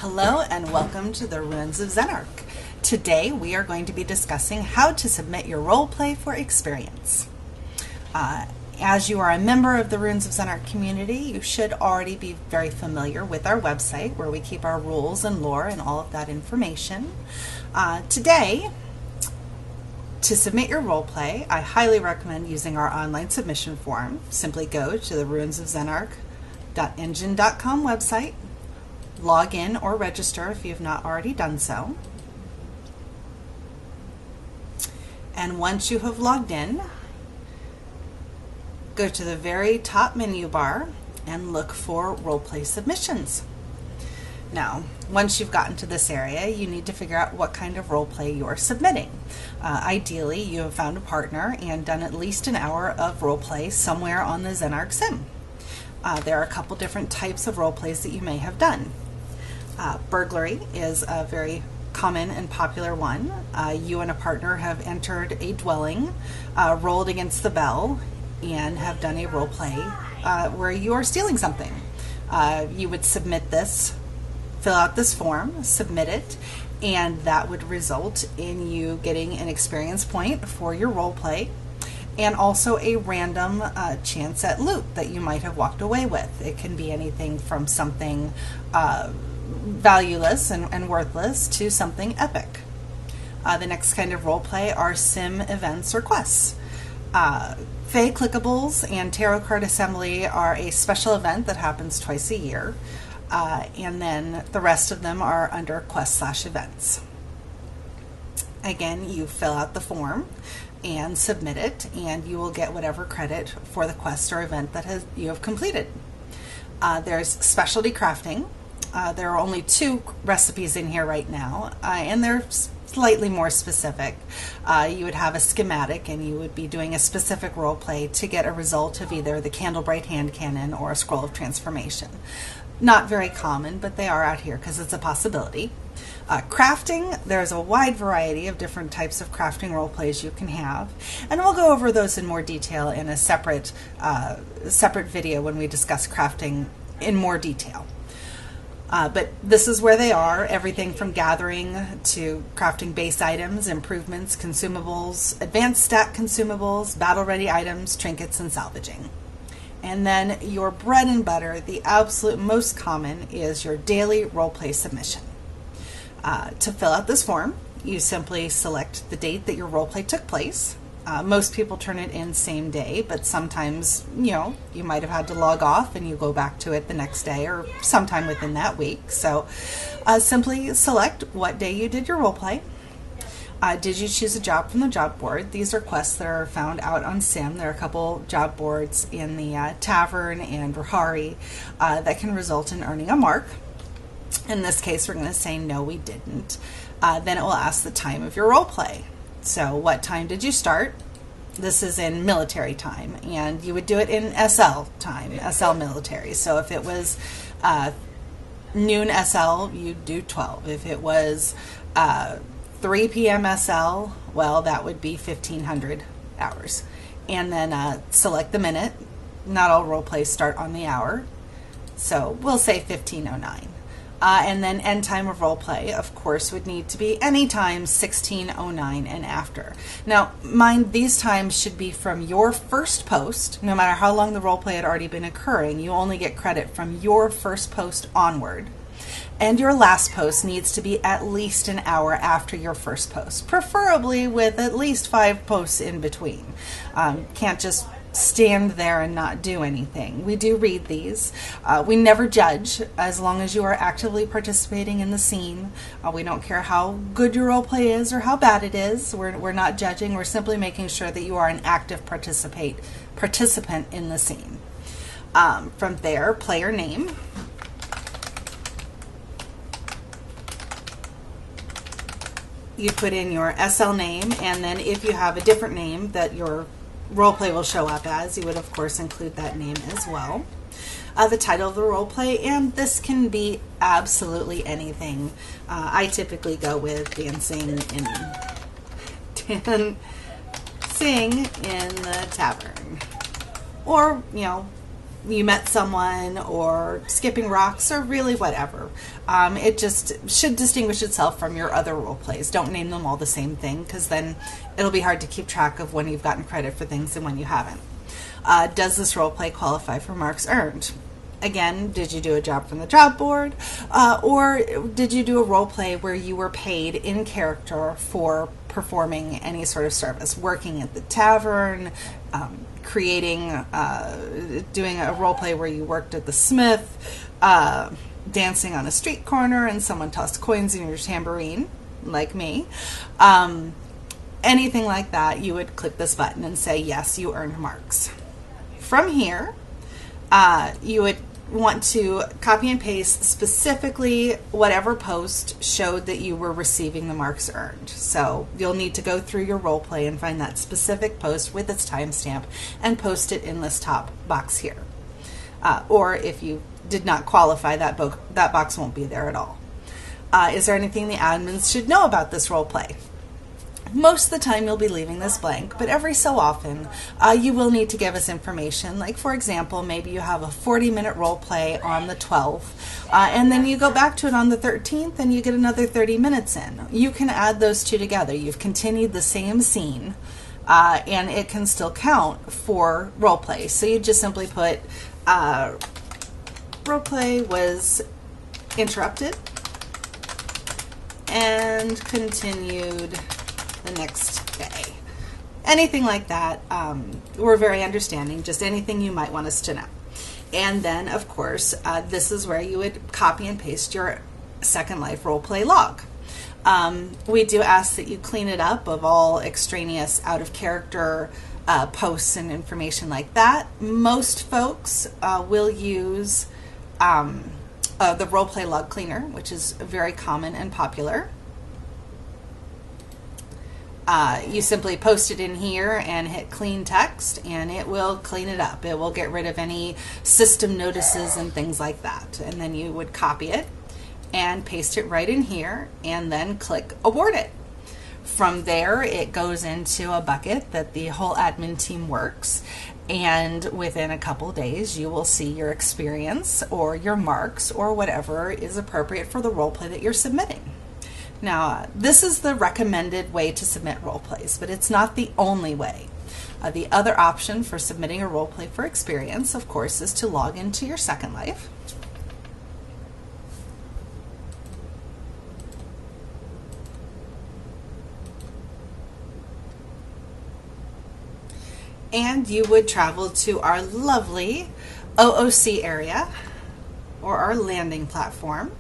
Hello and welcome to the Ruins of Xenark. Today we are going to be discussing how to submit your roleplay for experience. As you are a member of the Ruins of Xenark community, you should already be very familiar with our website where we keep our rules and lore and all of that information. Today, to submit your roleplay, I highly recommend using our online submission form. Simply go to the ruinsofxenark.engine.com website, log in or register if you have not already done so. And once you have logged in, go to the very top menu bar and look for roleplay submissions. Now, once you've gotten to this area, you need to figure out what kind of roleplay you're submitting. Ideally, you have found a partner and done at least an hour of roleplay somewhere on the Xenark sim. There are a couple different types of roleplays that you may have done. Burglary is a very common and popular one. You and a partner have entered a dwelling, rolled against the bell, and have done a roleplay where you are stealing something. You would submit this, fill out this form, submit it, and that would result in you getting an experience point for your roleplay and also a random chance at loot that you might have walked away with. It can be anything from something valueless and worthless to something epic. The next kind of roleplay are sim events or quests. Fae Clickables and Tarot Card Assembly are a special event that happens twice a year, and then the rest of them are under quest/events. Again, you fill out the form and submit it, and you will get whatever credit for the quest or event that you have completed. There's specialty crafting. There are only 2 recipes in here right now, and they're slightly more specific. You would have a schematic and you would be doing a specific role play to get a result of either the Candlebright hand cannon or a scroll of transformation. Not very common, but they are out here because it's a possibility. Crafting, there's a wide variety of different types of crafting role plays you can have, and we'll go over those in more detail in a separate video when we discuss crafting in more detail. But this is where they are, everything from gathering to crafting base items, improvements, consumables, advanced stat consumables, battle-ready items, trinkets, and salvaging. And then your bread and butter, the absolute most common, is your daily roleplay submission. To fill out this form, you simply select the date that your roleplay took place. Most people turn it in same day, but sometimes, you might have had to log off and you go back to it the next day or sometime within that week. So simply select what day you did your roleplay. Did you choose a job from the job board? These are quests that are found out on Sim. There are a couple job boards in the Tavern and Rahari that can result in earning a mark. In this case, we're going to say no, we didn't. Then it will ask the time of your roleplay. So what time did you start? This is in military time, and you would do it in SL time, SL military. So if it was noon SL, you'd do 12. If it was 3 p.m. SL, well, that would be 1500 hours. And then select the minute. Not all role plays start on the hour. So we'll say 1509. And then end time of role play, of course, would need to be any time 1609 and after. Now, mind, these times should be from your first post. No matter how long the role play had already been occurring, you only get credit from your first post onward. And your last post needs to be at least an hour after your first post, preferably with at least 5 posts in between. Can't just stand there and not do anything. We do read these. We never judge as long as you are actively participating in the scene. We don't care how good your role play is or how bad it is. We're not judging. We're simply making sure that you are an active participant in the scene. From there, player name. You put in your SL name, and then if you have a different name that your roleplay will show up as, you would of course include that name as well. The title of the roleplay, and this can be absolutely anything. I typically go with dancing in the tavern, or you met someone, or skipping rocks, or really whatever. It just should distinguish itself from your other role plays. Don't name them all the same thing, because then it'll be hard to keep track of when you've gotten credit for things and when you haven't. Does this role play qualify for marks earned? Again, did you do a job from the job board, or did you do a role play where you were paid in character for performing any sort of service, working at the tavern, doing a role play where you worked at the smith, dancing on a street corner and someone tossed coins in your tambourine, like me. Anything like that, you would click this button and say, yes, you earned marks. From here, you would want to copy and paste specifically whatever post showed that you were receiving the marks earned. So you'll need to go through your role play and find that specific post with its timestamp and post it in this top box here. Or if you did not qualify, that box won't be there at all. Is there anything the admins should know about this role play? Most of the time you'll be leaving this blank, but every so often you will need to give us information. Like, for example, maybe you have a 40-minute role play on the 12th, and then you go back to it on the 13th and you get another 30 minutes in. You can add those two together. You've continued the same scene, and it can still count for role play. So you just simply put role play was interrupted and continued the next day. Anything like that. We're very understanding, just anything you might want us to know. And then, of course, this is where you would copy and paste your Second Life roleplay log. We do ask that you clean it up of all extraneous, out of character posts and information like that. Most folks will use the roleplay log cleaner, which is very common and popular. You simply post it in here and hit clean text, and it will clean it up. It will get rid of any system notices and things like that. And then you would copy it and paste it right in here, and then click award it. From there, it goes into a bucket that the whole admin team works, and within a couple days you will see your experience or your marks or whatever is appropriate for the role play that you're submitting. Now, this is the recommended way to submit role plays, but it's not the only way. The other option for submitting a role play for experience, of course, is to log into your Second Life. And you would travel to our lovely OOC area, or our landing platform.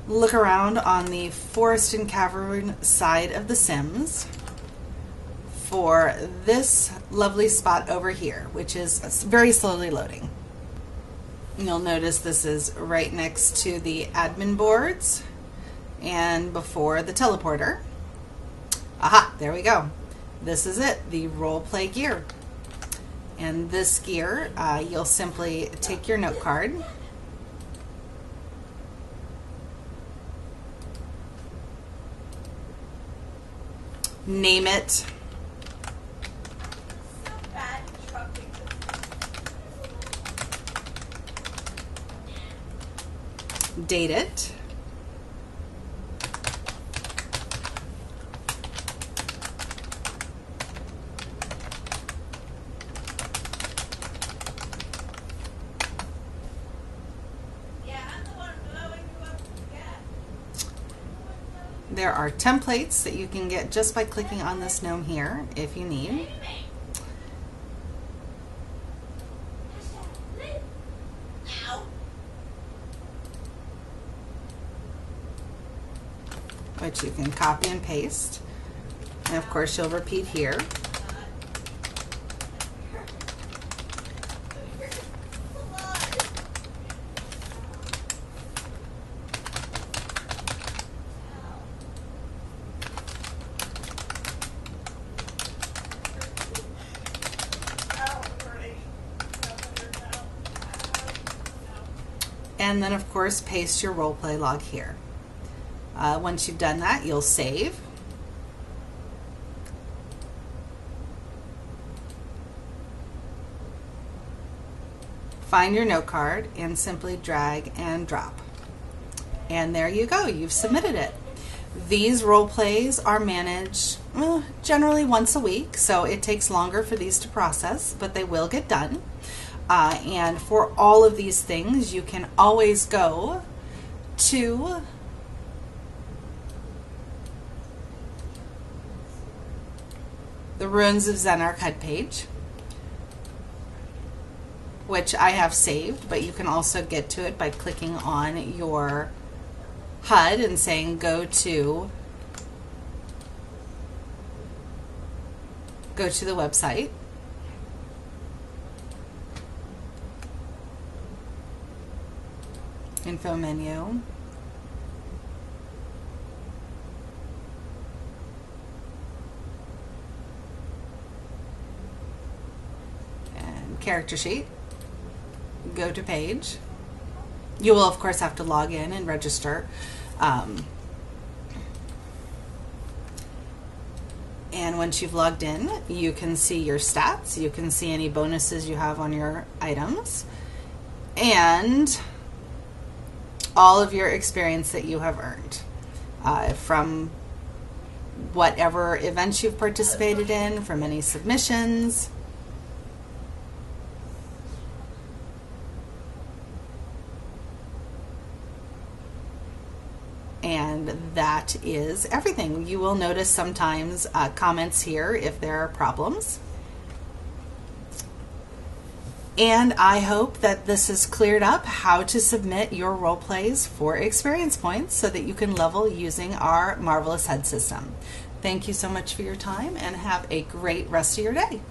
Look around on the forest and cavern side of The Sims for this lovely spot over here, which is very slowly loading. You'll notice this is right next to the admin boards and before the teleporter. Aha, there we go. This is it, the role play gear. And this gear, you'll simply take your note card, name it, date it, there are templates that you can get just by clicking on this gnome here if you need. Which you can copy and paste. And of course you'll repeat here. And then, of course, paste your roleplay log here. Once you've done that, you'll save. find your note card and simply drag and drop. And there you go, you've submitted it. These role plays are managed generally once a week, so it takes longer for these to process, but they will get done. And for all of these things, you can always go to the Ruins of Xenark Hud page, which I have saved, but you can also get to it by clicking on your HUD and saying go to the website. Info menu. And character sheet. Go to page. You will, of course, have to log in and register. And once you've logged in, you can see your stats. You can see any bonuses you have on your items. And all of your experience that you have earned from whatever events you've participated in, from any submissions. And that is everything. You will notice sometimes comments here if there are problems. And I hope that this has cleared up how to submit your role plays for experience points so that you can level using our marvelous HUD system. Thank you so much for your time and have a great rest of your day.